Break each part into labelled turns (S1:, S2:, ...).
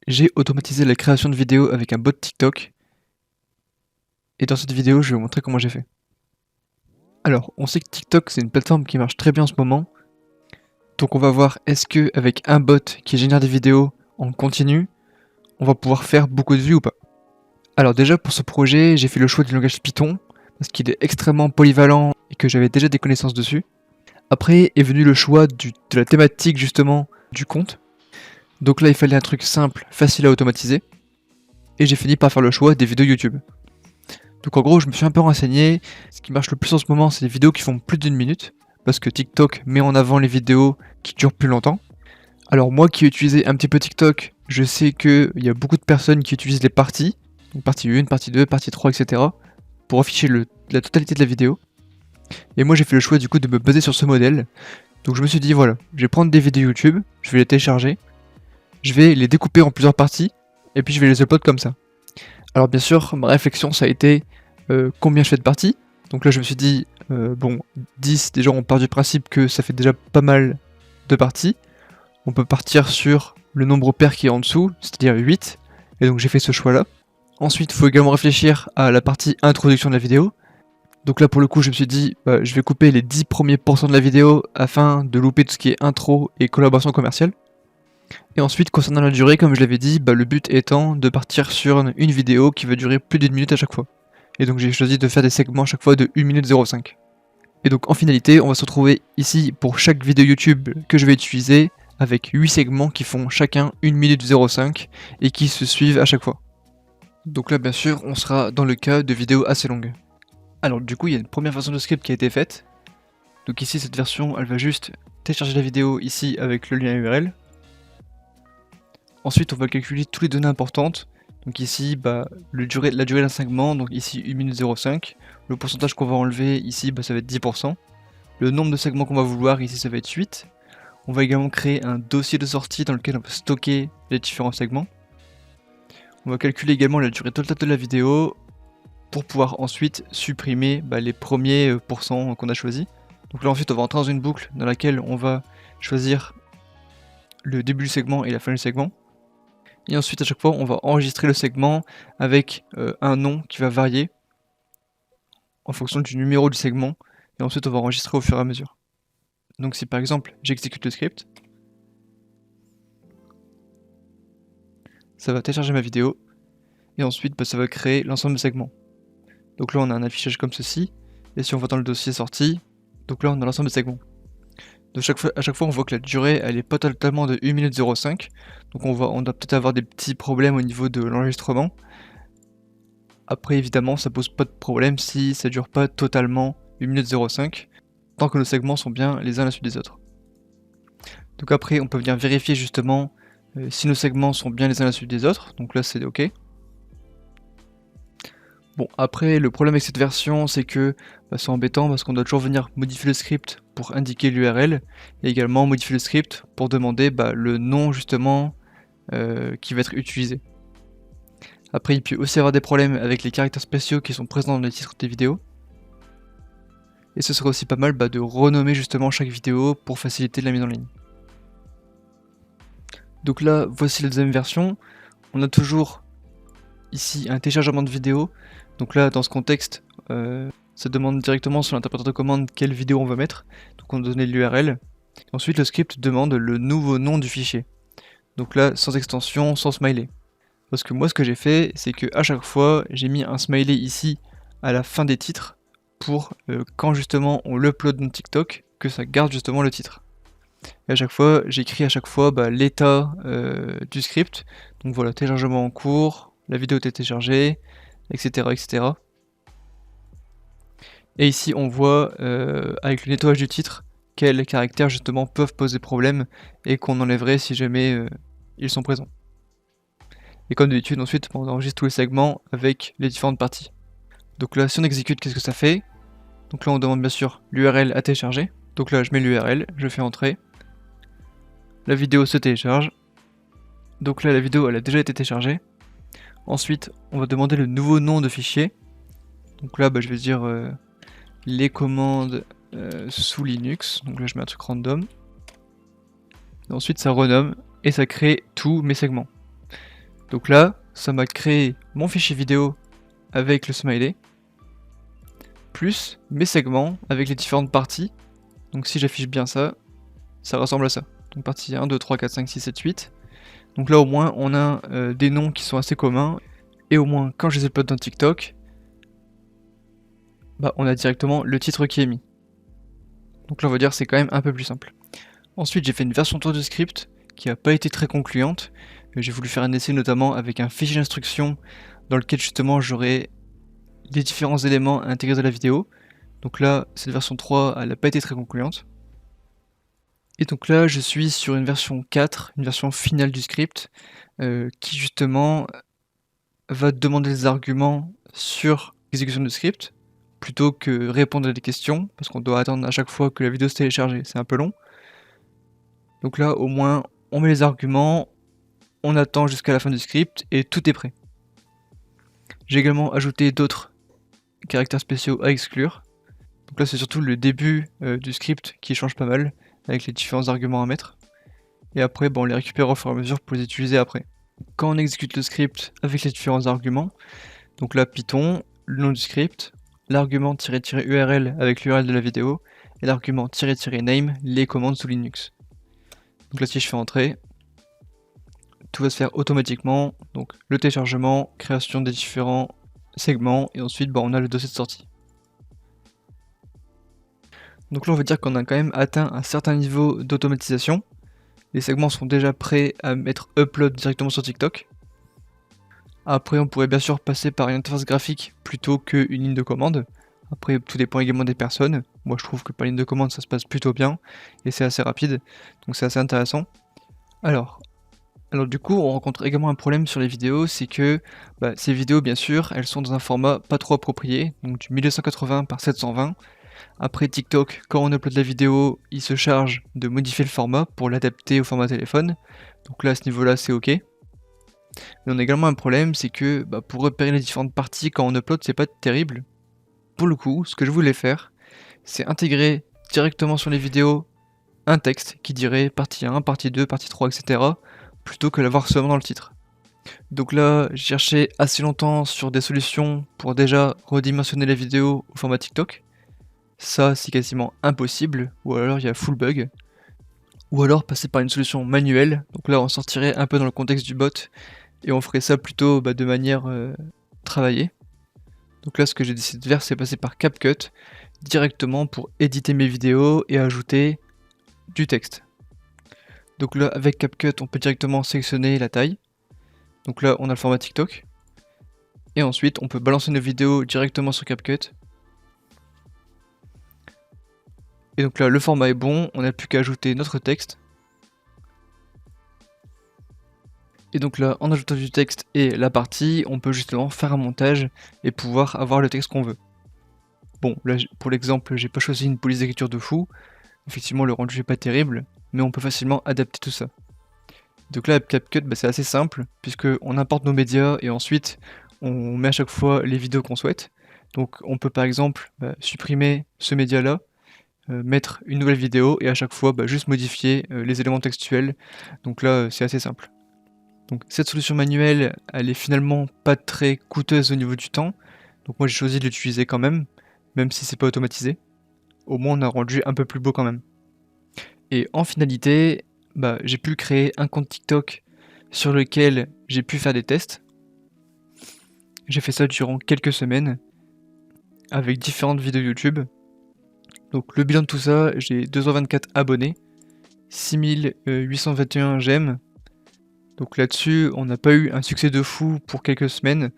S1: j'ai automatisé la création de vidéos avec un bot TikTok. Et dans cette vidéo, je vais vous montrer comment j'ai fait. Alors, on sait que TikTok, c'est une plateforme qui marche très bien en ce moment. Donc on va voir, est-ce que avec un bot qui génère des vidéos en continu, on va pouvoir faire beaucoup de vues ou pas. Alors déjà, pour ce projet, j'ai fait le choix du langage Python, parce qu'il est extrêmement polyvalent et que j'avais déjà des connaissances dessus. Après est venu le choix de la thématique justement du compte. Donc là, il fallait un truc simple, facile à automatiser. Et j'ai fini par faire le choix des vidéos YouTube. Donc en gros, je me suis un peu renseigné. Ce qui marche le plus en ce moment, c'est les vidéos qui font plus d'une minute. Parce que TikTok met en avant les vidéos qui durent plus longtemps. Alors moi qui ai utilisé un petit peu TikTok, je sais qu'il y a beaucoup de personnes qui utilisent les parties. Donc partie 1, partie 2, partie 3, etc. pour afficher la totalité de la vidéo. Et moi j'ai fait le choix du coup de me baser sur ce modèle. Donc je me suis dit voilà, je vais prendre des vidéos YouTube, je vais les télécharger, je vais les découper en plusieurs parties, et puis je vais les upload comme ça. Alors bien sûr, ma réflexion ça a été combien je fais de parties. Donc là je me suis dit, bon, 10, déjà on part du principe que ça fait déjà pas mal de parties. On peut partir sur le nombre pair qui est en dessous, c'est-à-dire 8, et donc j'ai fait ce choix là. Ensuite, il faut également réfléchir à la partie introduction de la vidéo. Donc là pour le coup je me suis dit, je vais couper les 10 premiers pourcents de la vidéo afin de louper tout ce qui est intro et collaboration commerciale. Et ensuite concernant la durée, comme je l'avais dit, le but étant de partir sur une vidéo qui va durer plus d'une minute à chaque fois. Et donc j'ai choisi de faire des segments à chaque fois de 1 minute 05. Et donc en finalité, on va se retrouver ici pour chaque vidéo YouTube que je vais utiliser avec 8 segments qui font chacun 1 minute 05 et qui se suivent à chaque fois. Donc là bien sûr, on sera dans le cas de vidéos assez longues. Alors du coup, il y a une première version de script qui a été faite. Donc ici, cette version, elle va juste télécharger la vidéo ici avec le lien URL. Ensuite, on va calculer toutes les données importantes. Donc ici, la durée d'un segment, donc ici 1 minute 05. Le pourcentage qu'on va enlever ici, ça va être 10%. Le nombre de segments qu'on va vouloir ici, ça va être 8. On va également créer un dossier de sortie dans lequel on va stocker les différents segments. On va calculer également la durée totale de la vidéo pour pouvoir ensuite supprimer les premiers pourcents qu'on a choisis. Donc là ensuite on va entrer dans une boucle dans laquelle on va choisir le début du segment et la fin du segment. Et ensuite à chaque fois on va enregistrer le segment avec un nom qui va varier en fonction du numéro du segment. Et ensuite on va enregistrer au fur et à mesure. Donc si par exemple j'exécute le script, ça va télécharger ma vidéo. Et ensuite ça va créer l'ensemble de segments. Donc là on a un affichage comme ceci. Et si on va dans le dossier sortie, donc là on a l'ensemble des segments. À chaque fois on voit que la durée elle est pas totalement de 1 minute 05. Donc on doit peut-être avoir des petits problèmes au niveau de l'enregistrement. Après évidemment ça pose pas de problème si ça dure pas totalement 1 minute 05. Tant que nos segments sont bien les uns à la suite des autres. Donc après on peut venir vérifier justement si nos segments sont bien les uns à la suite des autres. Donc là c'est ok. Bon, après, le problème avec cette version, c'est que c'est embêtant parce qu'on doit toujours venir modifier le script pour indiquer l'URL et également modifier le script pour demander le nom justement qui va être utilisé. Après, il peut aussi y avoir des problèmes avec les caractères spéciaux qui sont présents dans les titres des vidéos. Et ce serait aussi pas mal de renommer justement chaque vidéo pour faciliter la mise en ligne. Donc là, voici la deuxième version. On a toujours ici un téléchargement de vidéo. Donc là, dans ce contexte, ça demande directement sur l'interpréteur de commande quelle vidéo on va mettre. Donc on va donner l'URL. Ensuite, le script demande le nouveau nom du fichier. Donc là, sans extension, sans smiley. Parce que moi, ce que j'ai fait, c'est que à chaque fois, j'ai mis un smiley ici à la fin des titres pour quand justement on l'upload dans TikTok, que ça garde justement le titre. Et à chaque fois, j'écris l'état du script. Donc voilà, téléchargement en cours, la vidéo est téléchargée, etc. etc. Et ici on voit avec le nettoyage du titre quels caractères justement peuvent poser problème et qu'on enlèverait si jamais ils sont présents. Et comme d'habitude ensuite on enregistre tous les segments avec les différentes parties. Donc là si on exécute, qu'est-ce que ça fait? Donc là on demande bien sûr l'URL à télécharger. Donc là je mets l'URL, je fais entrer. La vidéo se télécharge. Donc là la vidéo elle a déjà été téléchargée. Ensuite on va demander le nouveau nom de fichier. Donc là je vais dire les commandes sous Linux. Donc là je mets un truc random. Et ensuite ça renomme et ça crée tous mes segments. Donc là, ça m'a créé mon fichier vidéo avec le smiley, plus mes segments avec les différentes parties. Donc si j'affiche bien ça, ça ressemble à ça. Donc partie 1, 2, 3, 4, 5, 6, 7, 8. Donc là au moins on a des noms qui sont assez communs, et au moins quand je les upload dans TikTok, bah on a directement le titre qui est mis. Donc là on va dire c'est quand même un peu plus simple. Ensuite j'ai fait une version 3 du script qui n'a pas été très concluante. J'ai voulu faire un essai notamment avec un fichier d'instruction dans lequel justement j'aurais les différents éléments à intégrer dans la vidéo. Donc là cette version 3 elle n'a pas été très concluante. Et donc là je suis sur une version 4, une version finale du script, qui justement va demander des arguments sur l'exécution du script, plutôt que répondre à des questions, parce qu'on doit attendre à chaque fois que la vidéo se télécharge, c'est un peu long. Donc là au moins on met les arguments, on attend jusqu'à la fin du script et tout est prêt. J'ai également ajouté d'autres caractères spéciaux à exclure. Donc là c'est surtout le début du script qui change pas mal, avec les différents arguments à mettre. Et après on les récupère au fur et à mesure pour les utiliser après. Quand on exécute le script avec les différents arguments, donc là Python, le nom du script, l'argument "-url" avec l'URL de la vidéo, et l'argument "-name", les commandes sous Linux. Donc là si je fais entrer, tout va se faire automatiquement, donc le téléchargement, création des différents segments, et ensuite on a le dossier de sortie. Donc là on va dire qu'on a quand même atteint un certain niveau d'automatisation. Les segments sont déjà prêts à mettre upload directement sur TikTok. Après on pourrait bien sûr passer par une interface graphique plutôt qu'une ligne de commande. Après tout dépend également des personnes. Moi je trouve que par ligne de commande ça se passe plutôt bien et c'est assez rapide, donc c'est assez intéressant. Alors du coup on rencontre également un problème sur les vidéos, c'est que ces vidéos bien sûr elles sont dans un format pas trop approprié, donc du 1280 par 720. Après TikTok, quand on upload la vidéo, il se charge de modifier le format pour l'adapter au format téléphone. Donc là à ce niveau là c'est ok. Mais on a également un problème, c'est que pour repérer les différentes parties quand on upload c'est pas terrible. Pour le coup, ce que je voulais faire, c'est intégrer directement sur les vidéos un texte qui dirait partie 1, partie 2, partie 3, etc. plutôt que l'avoir seulement dans le titre. Donc là, j'ai cherché assez longtemps sur des solutions pour déjà redimensionner la vidéo au format TikTok. Ça, c'est quasiment impossible, ou alors il y a full bug. Ou alors passer par une solution manuelle, donc là on sortirait un peu dans le contexte du bot, et on ferait ça plutôt de manière travaillée. Donc là ce que j'ai décidé de faire c'est passer par CapCut directement pour éditer mes vidéos et ajouter du texte. Donc là avec CapCut on peut directement sélectionner la taille. Donc là on a le format TikTok. Et ensuite on peut balancer nos vidéos directement sur CapCut. Et donc là le format est bon, on n'a plus qu'à ajouter notre texte. Et donc là en ajoutant du texte et la partie, on peut justement faire un montage et pouvoir avoir le texte qu'on veut. Bon là pour l'exemple j'ai pas choisi une police d'écriture de fou, effectivement le rendu est pas terrible, mais on peut facilement adapter tout ça. Donc là avec CapCut c'est assez simple, puisque on importe nos médias et ensuite on met à chaque fois les vidéos qu'on souhaite. Donc on peut par exemple supprimer ce média là, mettre une nouvelle vidéo et à chaque fois juste modifier les éléments textuels. Donc là c'est assez simple. Donc cette solution manuelle elle est finalement pas très coûteuse au niveau du temps. Donc moi j'ai choisi de l'utiliser quand même si c'est pas automatisé. Au moins on a un rendu un peu plus beau quand même. Et en finalité, j'ai pu créer un compte TikTok sur lequel j'ai pu faire des tests. J'ai fait ça durant quelques semaines avec différentes vidéos YouTube. Donc le bilan de tout ça, j'ai 224 abonnés, 6821 j'aime. Donc là-dessus, on n'a pas eu un succès de fou pour quelques semaines.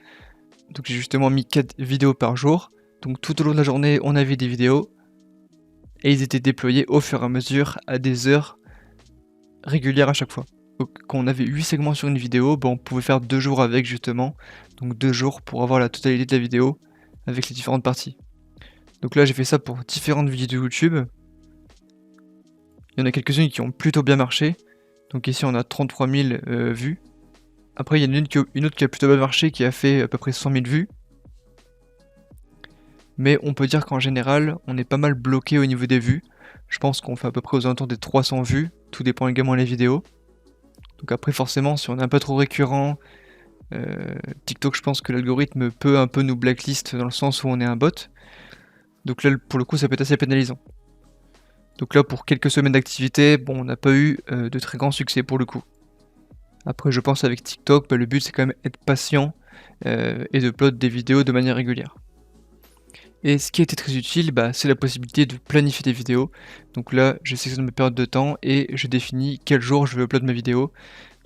S1: Donc j'ai justement mis 4 vidéos par jour. Donc tout au long de la journée, on avait des vidéos. Et ils étaient déployés au fur et à mesure à des heures régulières à chaque fois. Donc quand on avait 8 segments sur une vidéo, on pouvait faire 2 jours avec justement. Donc 2 jours pour avoir la totalité de la vidéo avec les différentes parties. Donc là j'ai fait ça pour différentes vidéos YouTube. Il y en a quelques-unes qui ont plutôt bien marché. Donc ici on a 33 000 vues. Après il y en a une autre qui a plutôt bien marché qui a fait à peu près 100 000 vues. Mais on peut dire qu'en général on est pas mal bloqué au niveau des vues. Je pense qu'on fait à peu près aux alentours des 300 vues. Tout dépend également des vidéos. Donc après forcément si on est un peu trop récurrent, TikTok, je pense que l'algorithme peut un peu nous blacklist dans le sens où on est un bot. Donc là, pour le coup, ça peut être assez pénalisant. Donc là, pour quelques semaines d'activité, bon, on n'a pas eu de très grand succès pour le coup. Après, je pense avec TikTok, le but c'est quand même être patient et de upload des vidéos de manière régulière. Et ce qui a été très utile, c'est la possibilité de planifier des vidéos. Donc là, je sélectionne mes périodes de temps et je définis quel jour je vais upload ma vidéo.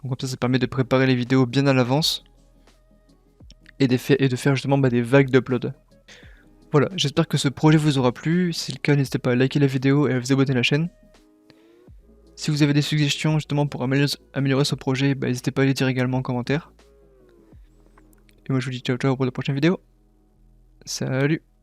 S1: Donc comme ça permet de préparer les vidéos bien à l'avance et de faire justement des vagues d'upload. Voilà, j'espère que ce projet vous aura plu. Si c'est le cas, n'hésitez pas à liker la vidéo et à vous abonner à la chaîne. Si vous avez des suggestions justement pour améliorer ce projet, n'hésitez pas à les dire également en commentaire. Et moi je vous dis ciao ciao pour de prochaines vidéos. Salut!